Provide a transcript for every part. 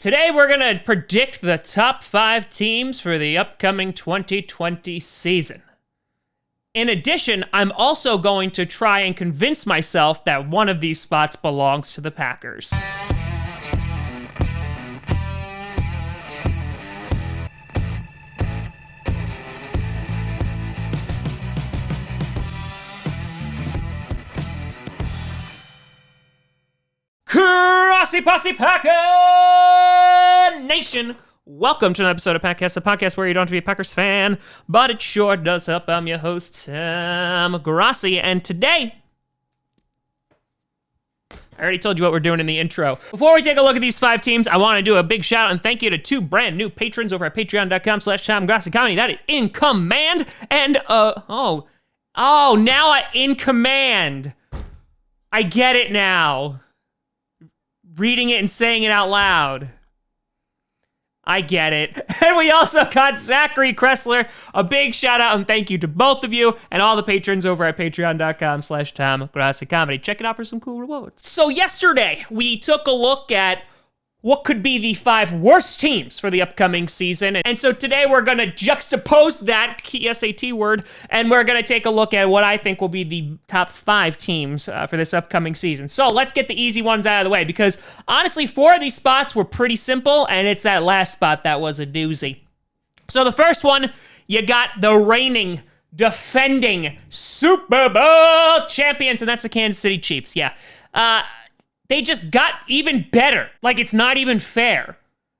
Today we're going to predict the top 5 teams for the upcoming 2020 season. In addition, I'm also going to try and convince myself that one of these spots belongs to the Packers. Grossi Posse Packer Nation! Welcome to an episode of Packast, a podcast where you don't have to be a Packers fan, but it sure does help. I'm your host, Tom Grossi, and today, I already told you what we're doing in the intro. Before we take a look at these 5 teams, I want to do a big shout out and thank you to 2 brand new patrons over at patreon.com/TomGrossiComedy. That is in command, and, now I in command. I get it now. Reading it and saying it out loud. I get it. And we also got Zachary Kressler. A big shout out and thank you to both of you and all the patrons over at patreon.com/TomGrossiComedy. Check it out for some cool rewards. So yesterday, we took a look at what could be the 5 worst teams for the upcoming season. And so today we're going to juxtapose that key SAT word, and we're going to take a look at what I think will be the top 5 teams for this upcoming season. So let's get the easy ones out of the way, because honestly, 4 of these spots were pretty simple, and it's that last spot that was a doozy. So the first one, you got the reigning, defending Super Bowl champions, and that's the Kansas City Chiefs. Yeah. They just got even better. Like, it's not even fair.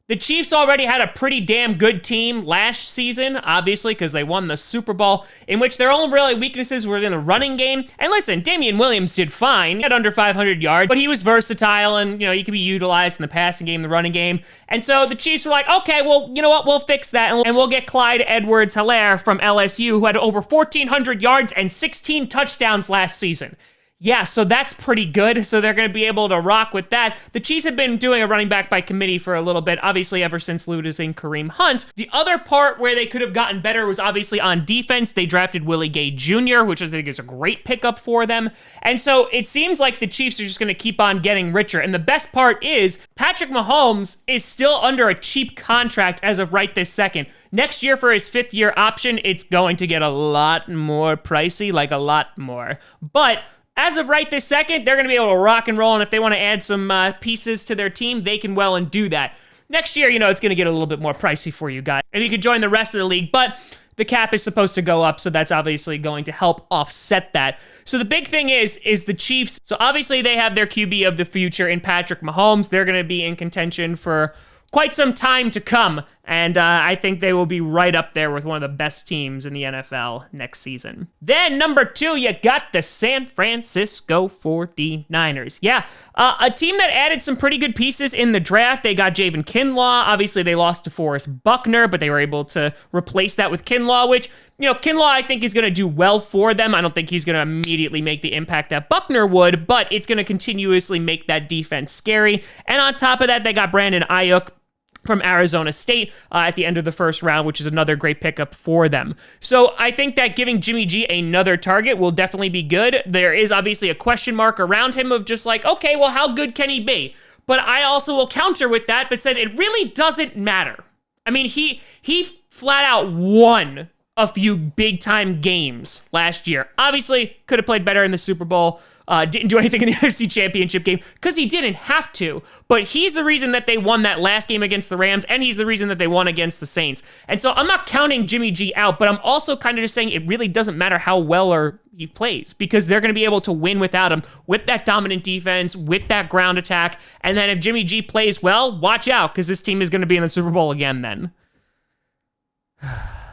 The Chiefs already had a pretty damn good team last season, obviously, because they won the Super Bowl, in which their only really weaknesses were in the running game. And listen, Damian Williams did fine. He had under 500 yards, but he was versatile, and, he could be utilized in the passing game, the running game. And so the Chiefs were like, okay, well, you know what? We'll fix that, and we'll get Clyde Edwards-Helaire from LSU, who had over 1,400 yards and 16 touchdowns last season. Yeah, so that's pretty good. So they're going to be able to rock with that. The Chiefs have been doing a running back by committee for a little bit, obviously ever since losing Kareem Hunt. The other part where they could have gotten better was obviously on defense. They drafted Willie Gay Jr., which I think is a great pickup for them. And so it seems like the Chiefs are just going to keep on getting richer. And the best part is Patrick Mahomes is still under a cheap contract as of right this second. Next year for his 5th year option, it's going to get a lot more pricey, like a lot more. But as of right this second, they're going to be able to rock and roll, and if they want to add some pieces to their team, they can well and do that. Next year, it's going to get a little bit more pricey for you guys, and you can join the rest of the league, but the cap is supposed to go up, so that's obviously going to help offset that. So the big thing is the Chiefs. So obviously they have their QB of the future in Patrick Mahomes. They're going to be in contention for quite some time to come, and I think they will be right up there with one of the best teams in the NFL next season. Then, number 2, you got the San Francisco 49ers. Yeah, a team that added some pretty good pieces in the draft. They got Javon Kinlaw. Obviously, they lost to Forrest Buckner, but they were able to replace that with Kinlaw, which, Kinlaw, I think, is going to do well for them. I don't think he's going to immediately make the impact that Buckner would, but it's going to continuously make that defense scary. And on top of that, they got Brandon Ayuk from Arizona State at the end of the first round, which is another great pickup for them. So I think that giving Jimmy G another target will definitely be good. There is obviously a question mark around him of just like, okay, well, how good can he be? But I also will counter with that, but said it really doesn't matter. I mean, he flat out won a few big-time games last year. Obviously, could have played better in the Super Bowl. Didn't do anything in the NFC Championship game because he didn't have to. But he's the reason that they won that last game against the Rams, and he's the reason that they won against the Saints. And so I'm not counting Jimmy G out, but I'm also kind of just saying it really doesn't matter how well or he plays, because they're going to be able to win without him, with that dominant defense, with that ground attack. And then if Jimmy G plays well, watch out, because this team is going to be in the Super Bowl again then.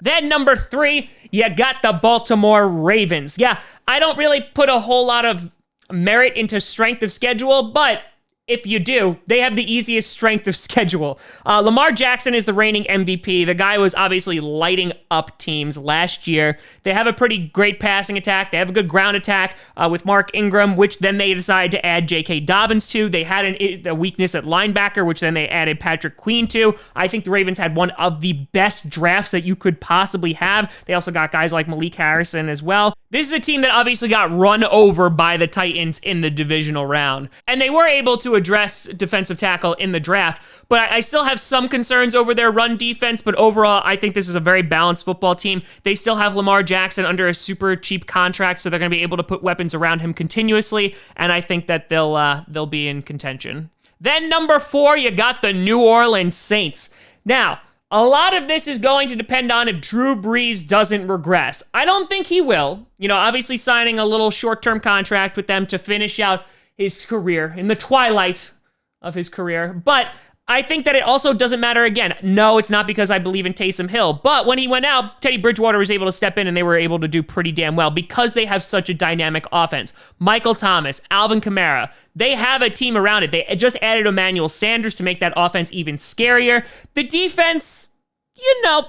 Then number 3, you got the Baltimore Ravens. Yeah, I don't really put a whole lot of merit into strength of schedule, but if you do, they have the easiest strength of schedule. Lamar Jackson is the reigning MVP. The guy was obviously lighting up teams last year. They have a pretty great passing attack. They have a good ground attack with Mark Ingram, which then they decided to add J.K. Dobbins to. They had a weakness at linebacker, which then they added Patrick Queen to. I think the Ravens had one of the best drafts that you could possibly have. They also got guys like Malik Harrison as well. This is a team that obviously got run over by the Titans in the divisional round, and they were able to address defensive tackle in the draft. But I still have some concerns over their run defense, but overall, I think this is a very balanced football team. They still have Lamar Jackson under a super cheap contract, so they're going to be able to put weapons around him continuously, and I think that they'll be in contention. Then number 4, you got the New Orleans Saints. Now, a lot of this is going to depend on if Drew Brees doesn't regress. I don't think he will. Obviously signing a little short-term contract with them to finish out his career, in the twilight of his career. But I think that it also doesn't matter again. No, it's not because I believe in Taysom Hill. But when he went out, Teddy Bridgewater was able to step in and they were able to do pretty damn well because they have such a dynamic offense. Michael Thomas, Alvin Kamara, they have a team around it. They just added Emmanuel Sanders to make that offense even scarier. The defense,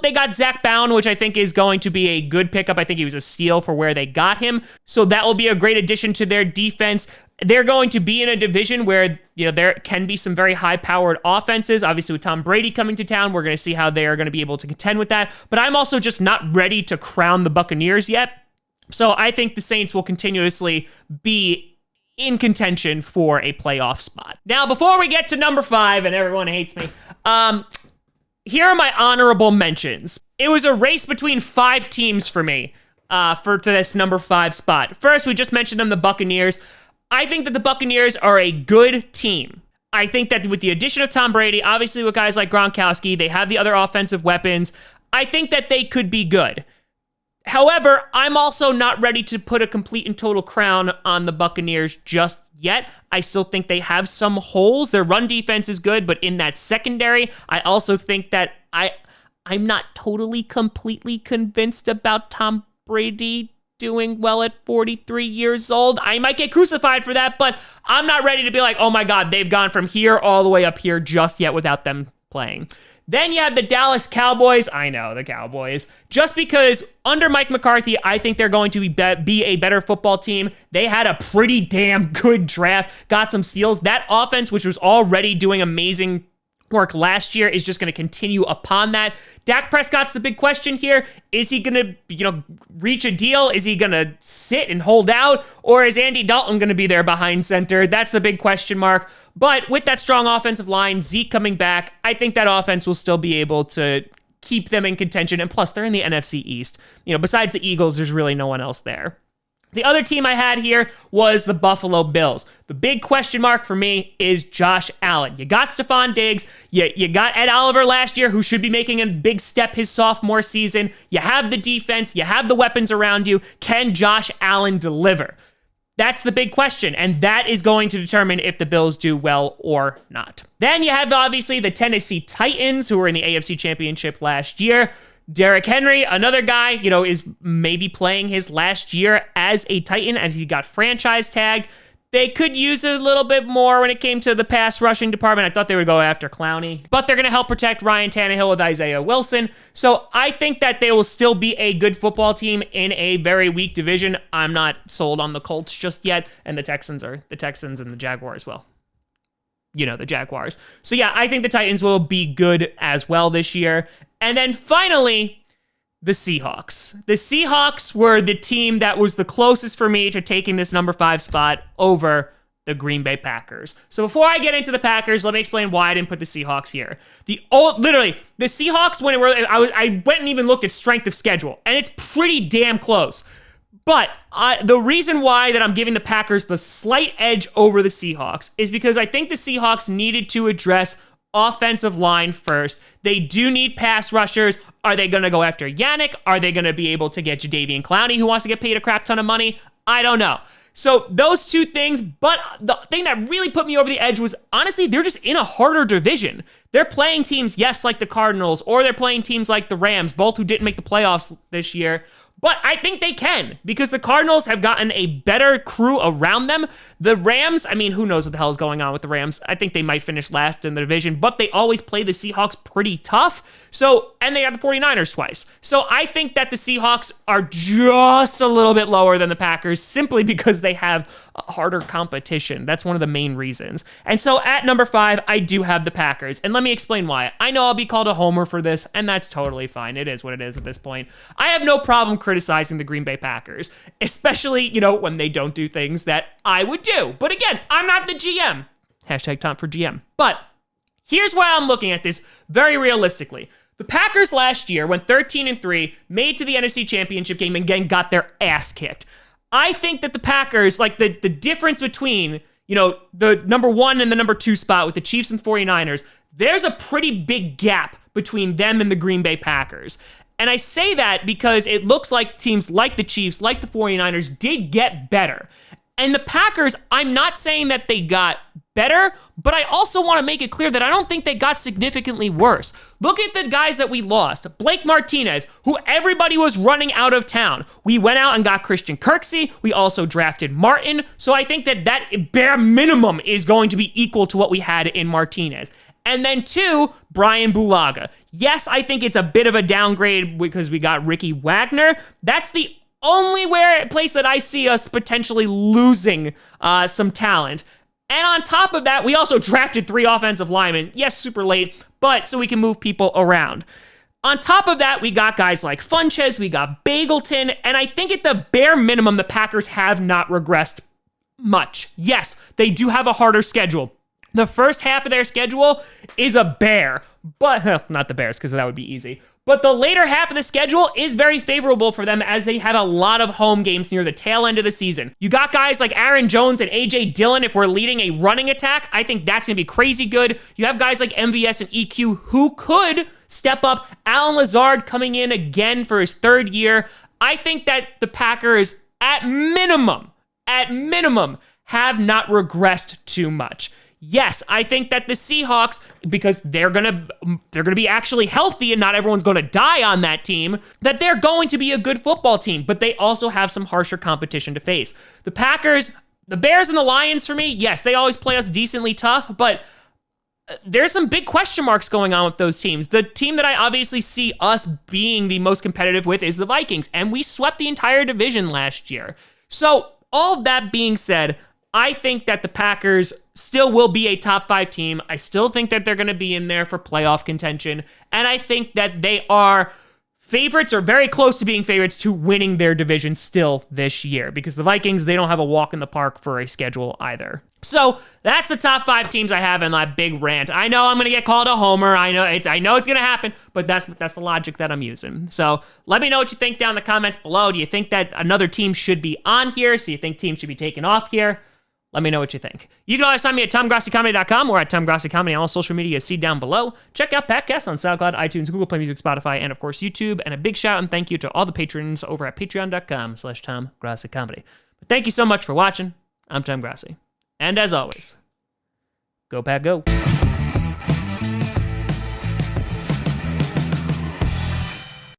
they got Zach Bowen, which I think is going to be a good pickup. I think he was a steal for where they got him. So that will be a great addition to their defense. They're going to be in a division where, there can be some very high-powered offenses. Obviously, with Tom Brady coming to town, we're going to see how they are going to be able to contend with that. But I'm also just not ready to crown the Buccaneers yet. So I think the Saints will continuously be in contention for a playoff spot. Now, before we get to number 5, and everyone hates me, here are my honorable mentions. It was a race between 5 teams for me to this number 5 spot. First, we just mentioned them, the Buccaneers. I think that the Buccaneers are a good team. I think that with the addition of Tom Brady, obviously with guys like Gronkowski, they have the other offensive weapons. I think that they could be good. However, I'm also not ready to put a complete and total crown on the Buccaneers just yet. I still think they have some holes. Their run defense is good, but in that secondary, I also think that I'm not totally completely convinced about Tom Brady doing well at 43 years old. I might get crucified for that, but I'm not ready to be like, oh my God, they've gone from here all the way up here just yet without them playing. Then you have the Dallas Cowboys. I know, the Cowboys. Just because under Mike McCarthy, I think they're going to be a better football team. They had a pretty damn good draft, got some steals. That offense, which was already doing amazing work last year, is just going to continue upon that. Dak Prescott's the big question here. Is he going to, reach a deal? Is he going to sit and hold out? Or is Andy Dalton going to be there behind center? That's the big question mark. But with that strong offensive line, Zeke coming back, I think that offense will still be able to keep them in contention. And plus, they're in the NFC East. Besides the Eagles, there's really no one else there. The other team I had here was the Buffalo Bills. The big question mark for me is Josh Allen. You got Stephon Diggs. You got Ed Oliver last year, who should be making a big step his sophomore season. You have the defense. You have the weapons around you. Can Josh Allen deliver? That's the big question, and that is going to determine if the Bills do well or not. Then you have, obviously, the Tennessee Titans, who were in the AFC Championship last year. Derrick Henry, another guy, is maybe playing his last year as a Titan as he got franchise tagged. They could use a little bit more when it came to the pass rushing department. I thought they would go after Clowney, but they're going to help protect Ryan Tannehill with Isaiah Wilson. So I think that they will still be a good football team in a very weak division. I'm not sold on the Colts just yet, and the Texans and the Jaguars, well, the Jaguars. So yeah, I think the Titans will be good as well this year. And then finally, the Seahawks. The Seahawks were the team that was the closest for me to taking this number 5 spot over the Green Bay Packers. So before I get into the Packers, let me explain why I didn't put the Seahawks here. The Seahawks, I went and even looked at strength of schedule, and it's pretty damn close. But the reason why that I'm giving the Packers the slight edge over the Seahawks is because I think the Seahawks needed to address offensive line first. They do need pass rushers. Are they going to go after Yannick? Are they going to be able to get Jadeveon Clowney, who wants to get paid a crap ton of money? I don't know. So those two things, but the thing that really put me over the edge was, honestly, they're just in a harder division. They're playing teams, yes, like the Cardinals, or they're playing teams like the Rams, both who didn't make the playoffs this year. But I think they can, because the Cardinals have gotten a better crew around them. The Rams, who knows what the hell is going on with the Rams? I think they might finish last in the division, but they always play the Seahawks pretty tough. And they have the 49ers twice. So I think that the Seahawks are just a little bit lower than the Packers, simply because they have a harder competition. That's one of the main reasons. And so at number 5, I do have the Packers. And let me explain why. I know I'll be called a homer for this, and that's totally fine. It is what it is at this point. I have no problem criticizing the Green Bay Packers, especially, when they don't do things that I would do. But again, I'm not the GM. Hashtag Tom for GM. But here's why I'm looking at this very realistically. The Packers last year went 13-3, made to the NFC Championship game, and again got their ass kicked. I think that the Packers, like the difference between, the number 1 and the number 2 spot with the Chiefs and 49ers, there's a pretty big gap between them and the Green Bay Packers. And I say that because it looks like teams like the Chiefs, like the 49ers, did get better. And the Packers, I'm not saying that they got better, but I also want to make it clear that I don't think they got significantly worse. Look at the guys that we lost. Blake Martinez, who everybody was running out of town. We went out and got Christian Kirksey. We also drafted Martin. So I think that bare minimum is going to be equal to what we had in Martinez. And then 2, Brian Bulaga. Yes, I think it's a bit of a downgrade because we got Ricky Wagner. That's the only place that I see us potentially losing some talent. And on top of that, we also drafted 3 offensive linemen. Yes, super late, but so we can move people around. On top of that, we got guys like Funches, we got Bagleton, and I think at the bare minimum, the Packers have not regressed much. Yes, they do have a harder schedule. The first half of their schedule is a bear, but not the Bears because that would be easy. But the later half of the schedule is very favorable for them as they have a lot of home games near the tail end of the season. You got guys like Aaron Jones and A.J. Dillon if we're leading a running attack. I think that's going to be crazy good. You have guys like MVS and EQ who could step up. Alan Lazard coming in again for his 3rd year. I think that the Packers, at minimum, have not regressed too much. Yes, I think that the Seahawks, because they're gonna be actually healthy and not everyone's gonna die on that team, that they're going to be a good football team, but they also have some harsher competition to face. The Packers, the Bears and the Lions for me, yes, they always play us decently tough, but there's some big question marks going on with those teams. The team that I obviously see us being the most competitive with is the Vikings, and we swept the entire division last year. So all that being said, I think that the Packers still will be a top 5 team. I still think that they're going to be in there for playoff contention. And I think that they are favorites or very close to being favorites to winning their division still this year. Because the Vikings, they don't have a walk in the park for a schedule either. So that's the top 5 teams I have in that big rant. I know I'm going to get called a homer. I know it's going to happen, but that's the logic that I'm using. So let me know what you think down in the comments below. Do you think that another team should be on here? So you think teams should be taken off here? Let me know what you think. You can always find me at TomGrossiComedy.com or at TomGrossiComedy on all social media. See down below. Check out Packast on SoundCloud, iTunes, Google Play Music, Spotify, and of course YouTube. And a big shout and thank you to all the patrons over at Patreon.com/TomGrossiComedy. But thank you so much for watching. I'm Tom Grossi. And as always, go Pack Go.